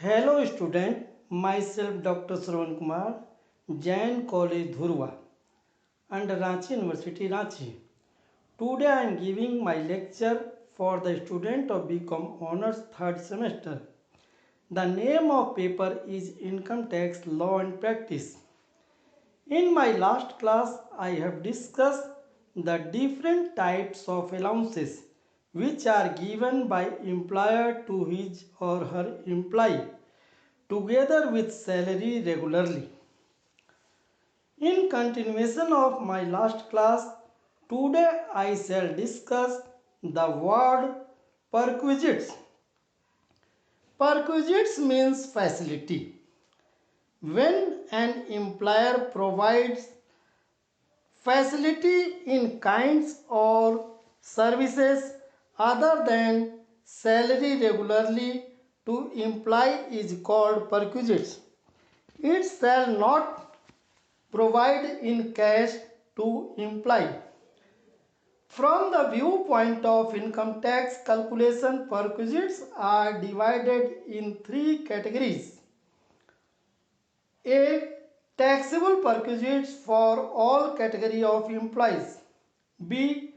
Hello student, myself Dr. Shravan Kumar, Jain College Dhurwa and Ranchi University Ranchi. Today I am giving my lecture for the student of BCom Honors 3rd semester. The name of paper is Income Tax Law and Practice. In my last class I have discussed the different types of allowances which are given by employer to his or her employee together with salary regularly. In continuation of my last class, today I shall discuss the word perquisites. Perquisites means facility. When an employer provides facility in kinds or services other than salary regularly to employee is called perquisites. It shall not provide in cash to employee. From the viewpoint of income tax calculation, perquisites are divided in three categories. A. Taxable perquisites for all category of employees. B.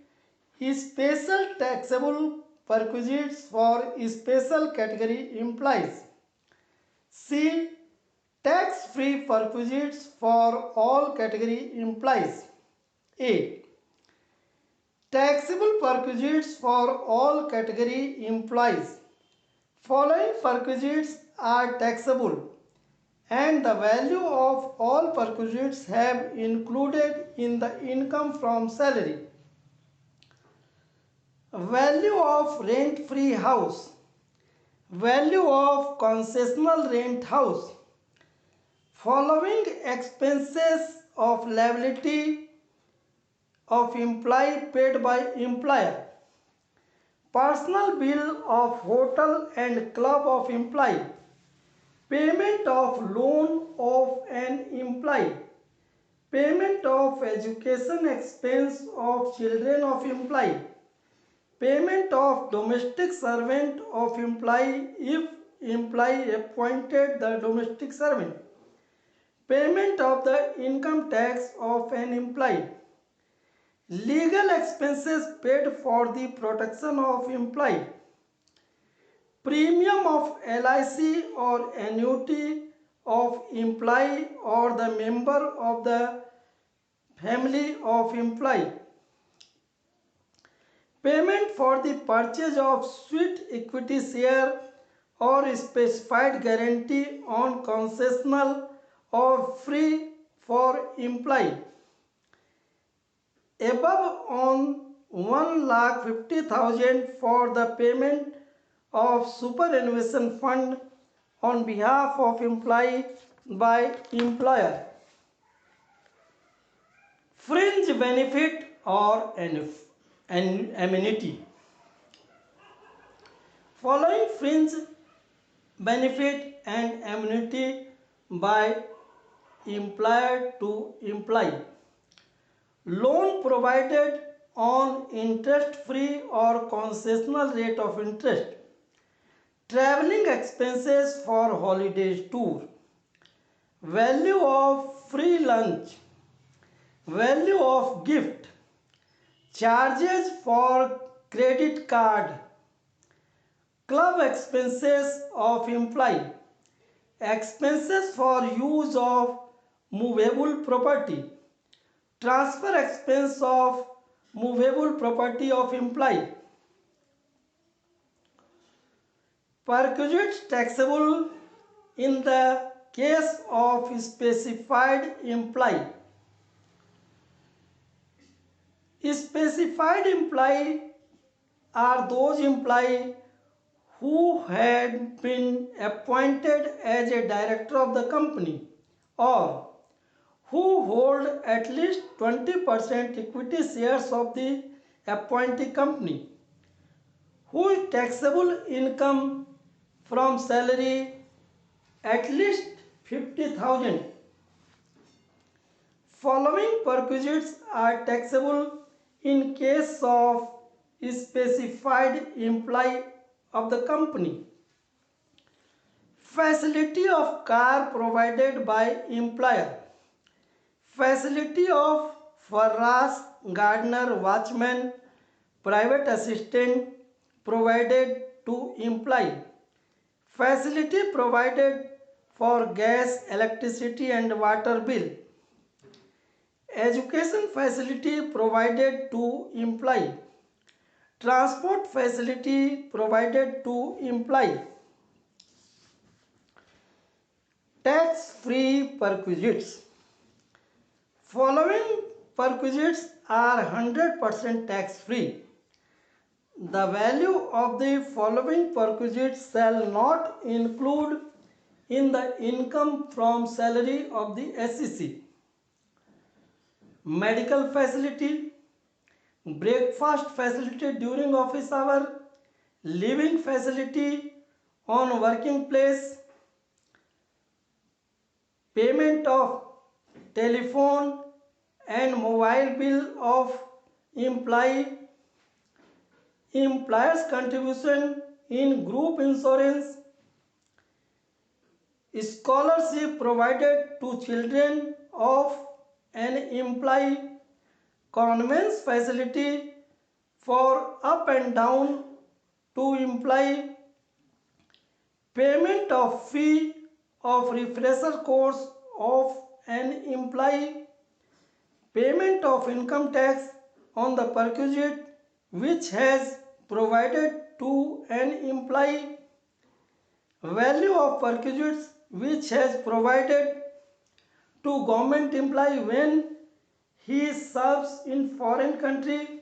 Special taxable perquisites for special category employees. C. Tax-free perquisites for all category employees. A. Taxable perquisites for all category employees. Following perquisites are taxable and the value of all perquisites have included in the income from salary. Value of rent-free house. Value of concessional rent house. Following expenses of liability of employee paid by employer. Personal bill of hotel and club of employee. Payment of loan of an employee. Payment of education expense of children of employee. Payment of domestic servant of employee if employee appointed the domestic servant. Payment of the income tax of an employee. Legal expenses paid for the protection of employee. Premium of LIC or annuity of employee or the member of the family of employee. Payment for the purchase of sweet equity share or specified guarantee on concessional or free for employee. Above on 1,50,000 for the payment of superannuation fund on behalf of employee by employer. Fringe benefit or amenity. Following fringe benefit and amenity by employer to employee. Loan provided on interest-free or concessional rate of interest. Traveling expenses for holidays tour. Value of free lunch. Value of gift. Charges for credit card. Club expenses of employee. Expenses for use of movable property. Transfer expense of movable property of employee. Perquisites taxable in the case of specified employee. Specified employee are those employees who had been appointed as a director of the company or who hold at least 20% equity shares of the appointee company, whose taxable income from salary at least 50,000. Following perquisites are taxable in case of specified employee of the company. Facility of car provided by employer. Facility of Farras, gardener, watchman, private assistant provided to employee. Facility provided for gas, electricity and water bill. Education facility provided to employee. Transport facility provided to employee. Tax-free perquisites. Following perquisites are 100% tax-free. The value of the following perquisites shall not include in the income from salary of the SEC. Medical facility, breakfast facility during office hour, living facility on working place, payment of telephone and mobile bill of employee, employer's contribution in group insurance, scholarship provided to children of an employee, conveyance facility for up and down to employee, payment of fee of refresher course of an employee, payment of income tax on the perquisite which has provided to an employee, value of perquisites which has provided to government employee when he serves in foreign country,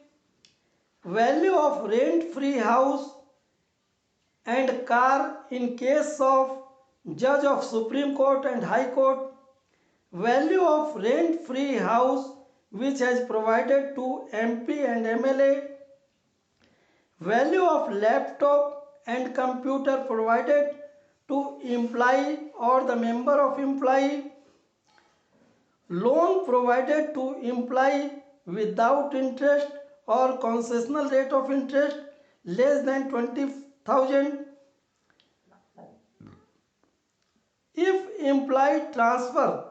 value of rent-free house and car in case of judge of Supreme Court and High Court, value of rent-free house which has provided to MP and MLA, value of laptop and computer provided to employee or the member of employee, loan provided to employee without interest or concessional rate of interest less than 20,000. If employee transfer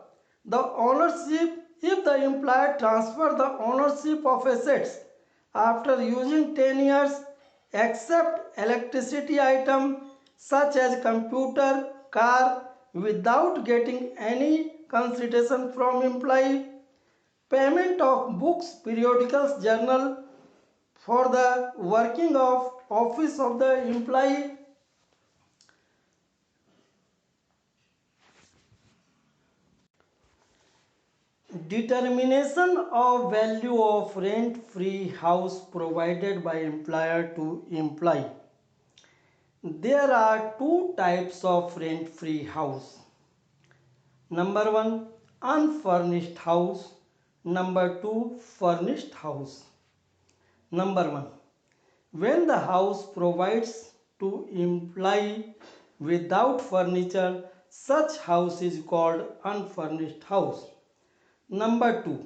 the ownership, if the employer transfer the ownership of assets after using 10 years except electricity item such as computer, car without getting any consideration from employee, payment of books, periodicals, journal for the working of office of the employee, determination of value of rent-free house provided by employer to employee. There are two types of rent-free house. Number one, unfurnished house. Number two, furnished house. Number one, when the house provides to employee without furniture, such house is called unfurnished house. Number two,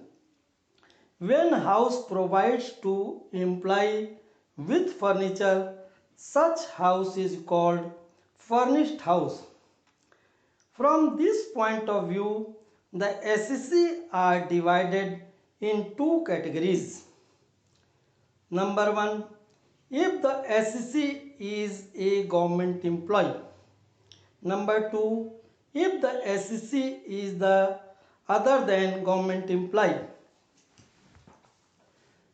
when house provides to employee with furniture, such house is called furnished house. From this point of view, the SEC are divided in two categories. Number one, if the SEC is a government employee. Number two, if the SEC is the other than government employee.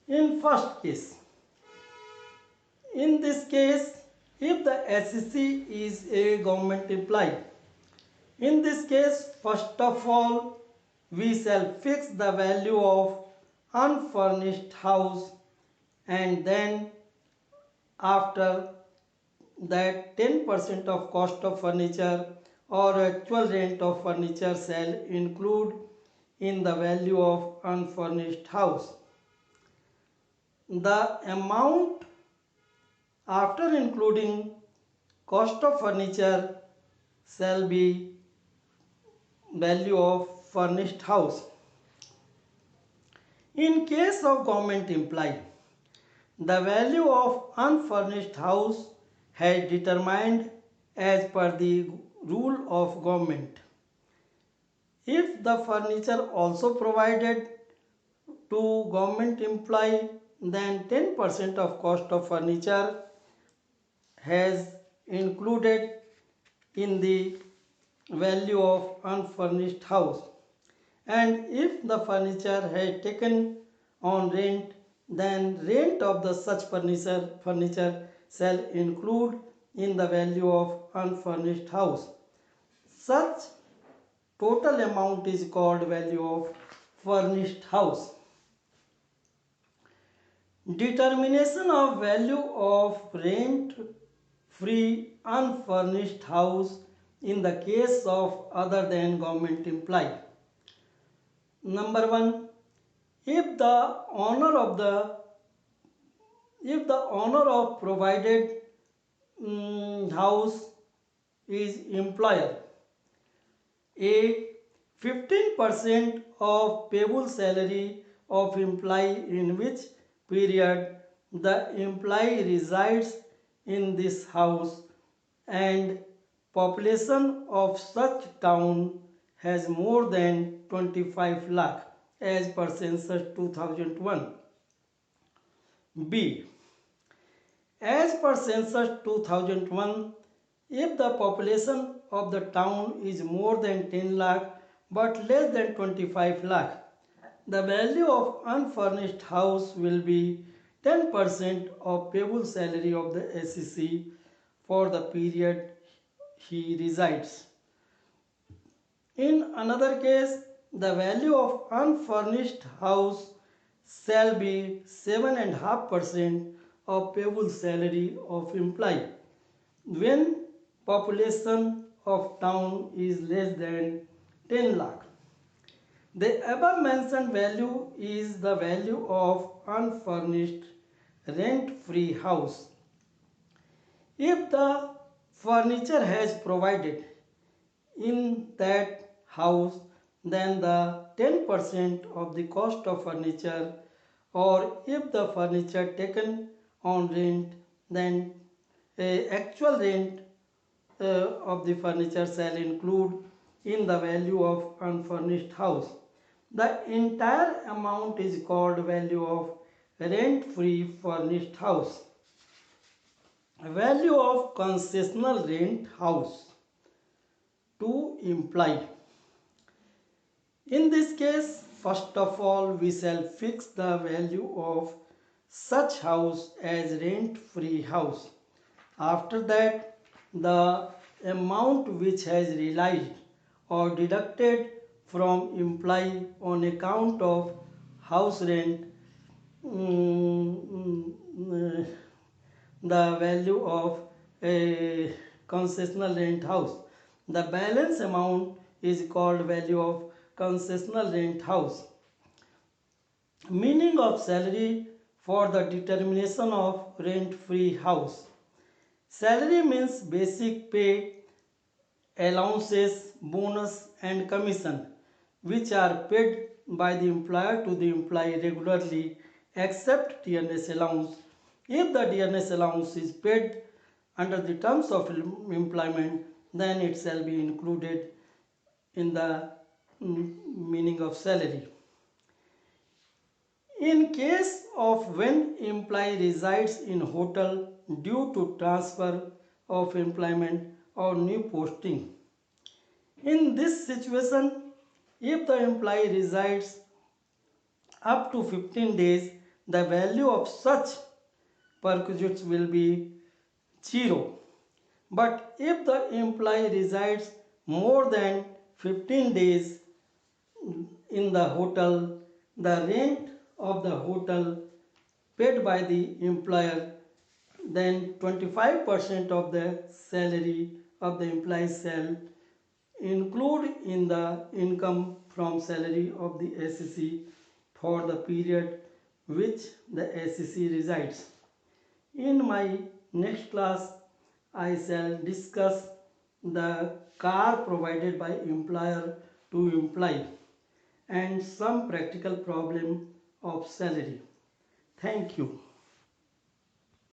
In first case, in this case, if the SEC is a government employee, in this case, first of all, we shall fix the value of unfurnished house and then after that 10% of cost of furniture or actual rent of furniture shall include in the value of unfurnished house. The amount after including cost of furniture shall be value of furnished house. In case of government employee, the value of unfurnished house has determined as per the rule of government. If the furniture also provided to government employee, then 10% of cost of furniture has included in the value of unfurnished house. And if the furniture has taken on rent, then rent of the such furniture shall include in the value of unfurnished house. Such total amount is called value of furnished house. Determination of value of rent free unfurnished house in the case of other than government employee. Number 1, if the owner of provided house is employer, a 15% of payable salary of employee in which period the employee resides in this house and population of such town has more than 25 lakh as per census 2001. B. As per census 2001, if the population of the town is more than 10 lakh but less than 25 lakh, the value of unfurnished house will be 10% of payable salary of the SEC for the period he resides. In another case, the value of unfurnished house shall be 7.5% of payable salary of employee when population of town is less than 10 lakh. The above mentioned value is the value of unfurnished rent-free house. If the furniture has provided in that house, then the 10% of the cost of furniture, or if the furniture taken on rent, then actual rent of the furniture shall include in the value of unfurnished house. The entire amount is called value of rent-free furnished house. Value of concessional rent house to employee. In this case, first of all, we shall fix the value of such house as rent-free house. After that, the amount which has realized or deducted from employee on account of house rent, the value of a concessional rent house. The balance amount is called value of concessional rent house. Meaning of salary for the determination of rent-free house. Salary means basic pay, allowances, bonus and commission which are paid by the employer to the employee regularly except dearness allowance. If the dearness allowance is paid under the terms of employment, then it shall be included in the meaning of salary. In case of when employee resides in hotel due to transfer of employment or new posting. In this situation, if the employee resides up to 15 days, the value of such perquisites will be 0. But if the employee resides more than 15 days in the hotel, the rent of the hotel paid by the employer, then 25% of the salary of the employee shall include in the income from salary of the SEC for the period which the SEC resides. In my next class, I shall discuss the car provided by employer to employee and some practical problem of salary. Thank you.